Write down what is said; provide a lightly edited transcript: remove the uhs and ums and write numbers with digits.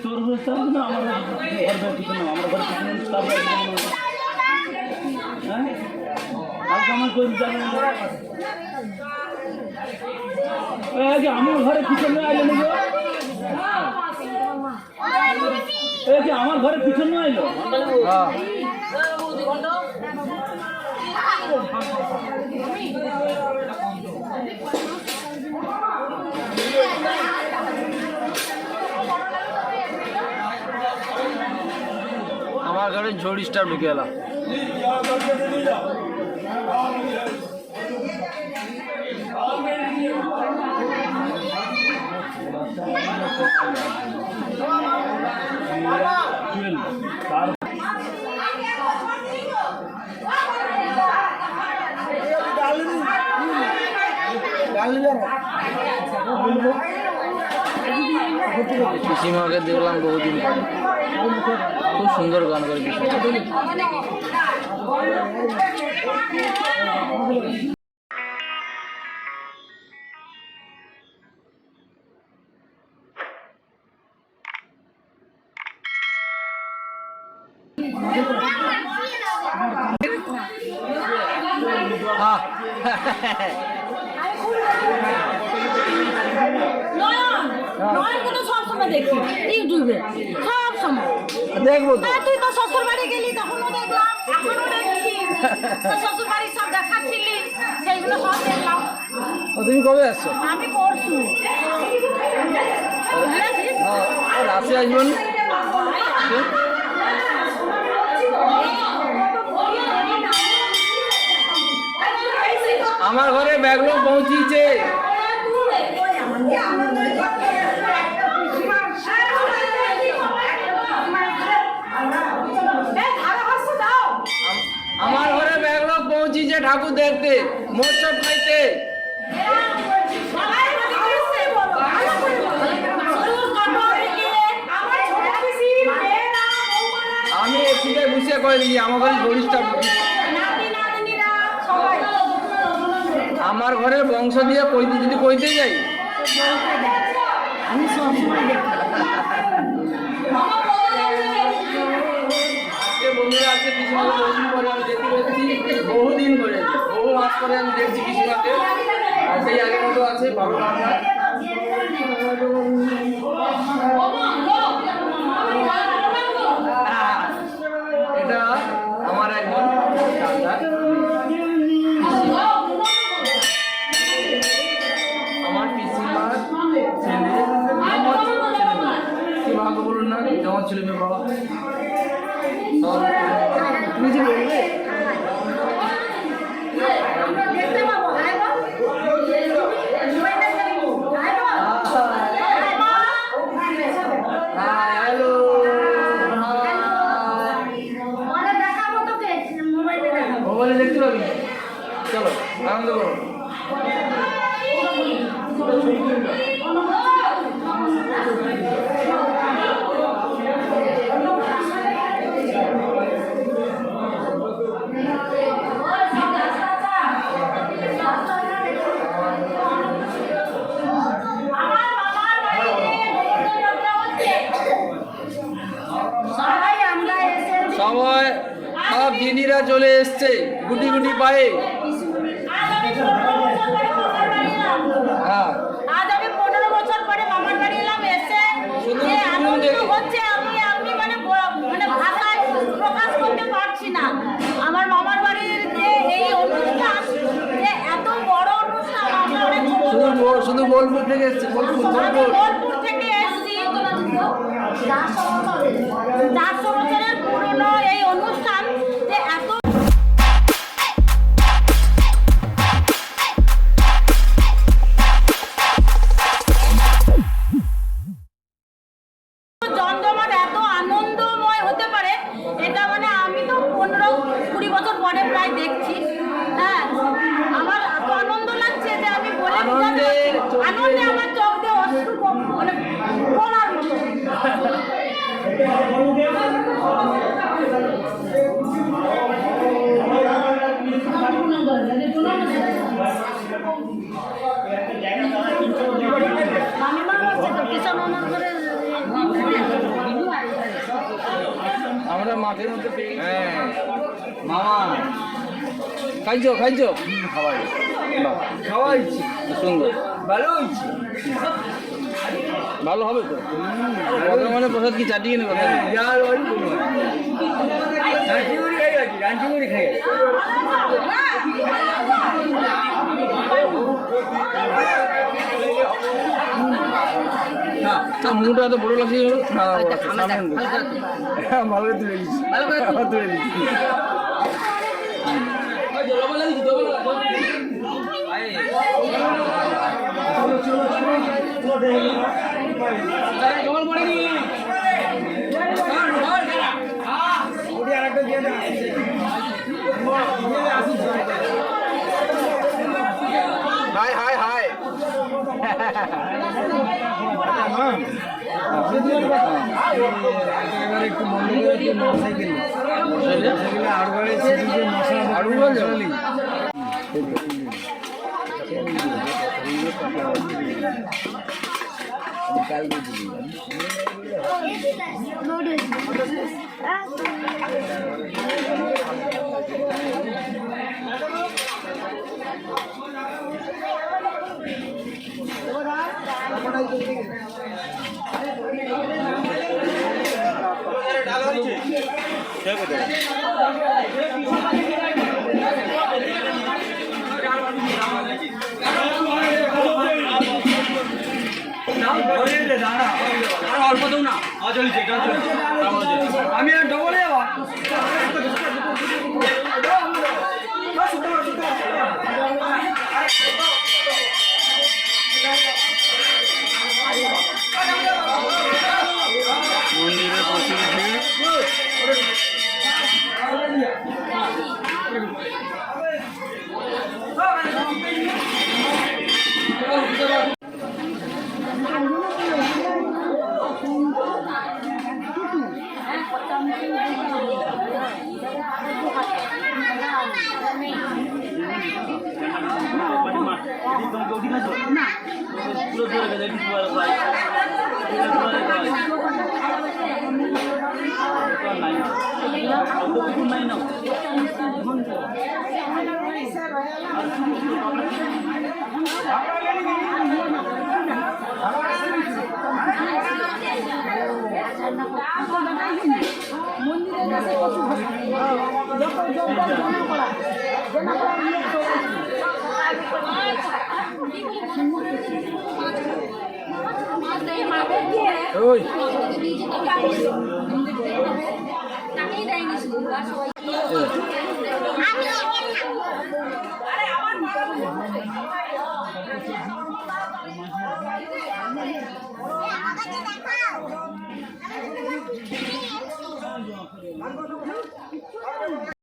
তোর হচ্ছে না আমার আমার করে আমার ঘরে পিছনে আইলো আমার ঘরে পিছনে আইলো আমার ঘরে ঝড় স্টার ঢুকে এলাম পিসিমাকে দেখলাম বহুদিন খুব সুন্দর গান করে দেখি ইউটিউবে সব সময় দেখবো তুই তো শ্বশুর বাড়ি গেলি তখনও দেখলাম এখনো দেখছি শ্বশুর বাড়ি সব দেখাচ্ছিলি সেইগুলো সব দেখলাম। তুমি কবে আসছো? আমি পরশু রাশি আসবেন আমার ঘরে ব্যাগলো পৌঁছিয়েছে আমার ঘরে ব্যাগলো পৌঁছিয়েছে ঠাকুর দেখতে মোটসব খাইতে আমি এসিতে বসে করে দিই আমার ঘরে জড়িষ্টা আমার ঘরের বংশ দিয়ে কইতে যদি কইতে যাই আমি সবসময় বন্ধুরা আজকে পিসিমাকে বহুদিন পরে আমি দেখতে পেয়েছি বহুদিন করে বহু মাস পরে আমি দেখছি পিসিমাকে আর সেই আগের মতো আছে ভালো রান্না এটা আমার একজন আমার পিসিমার ছেলে কি ভালো বলুন না আমার ছেলে মেয়ে বাবা তুমি যে বলবে মোবাইলে দেখতে পাবি চলো আনন্দ করো সময় সব দিদিরা চলে এসছে গুটি গুটি পায়ে হ্যাঁ আজ আমি 15 বছর পরে মামার বাড়ি এলাম এসে যে আনন্দ হচ্ছে আমি মানে ভাষায় প্রকাশ করতে পারছি না। আমার মামার বাড়ির যে এই অনুষ্ঠান যে এত বড় অনুষ্ঠান আমরা অনেক শুধু বোলপুর থেকে এসেছি বোলপুর থেকে এসেছি 400 বছরের পুরনো এই অনুষ্ঠান যে এত জমজমাট এত আনন্দময় হতে পারে এটা মানে আমি তো 15-20 বছর পরে প্রায় দেখছি। হ্যাঁ আমার এত আনন্দ লাগছে যে আমি বলে আনন্দে আমার চোখ দিয়ে অশ্রু মানে পড়ার মতো মামিমা হচ্ছে তো কিষান আমার ঘরে আমরা মাঠের মধ্যে পেয়ে গেছি। হ্যাঁ মামা খাইছো খাইছো খাওয়াই খাওয়াইছি সুন্দর ভালো হয়েছে ভালো হবে তো মানে প্রসাদ কি চাটিয়ে নেবে রাঞ্চিগুড়ি খাই গেছি রাঞ্চিগুড়ি খাই গেছি মুটা তো বড় লাগছে ভালো তুলে দিচ্ছি তুলে দিচ্ছি হাই হাই হাই একটু মোটরসাইকেল অল্প দেও না আমি ডবলে যাবো মন্দিরে প্রচুর ভিড় মন্দিরের কাছে কত যত জঙ্গল জমা করা ওই তাকেই দেয়নি শুধু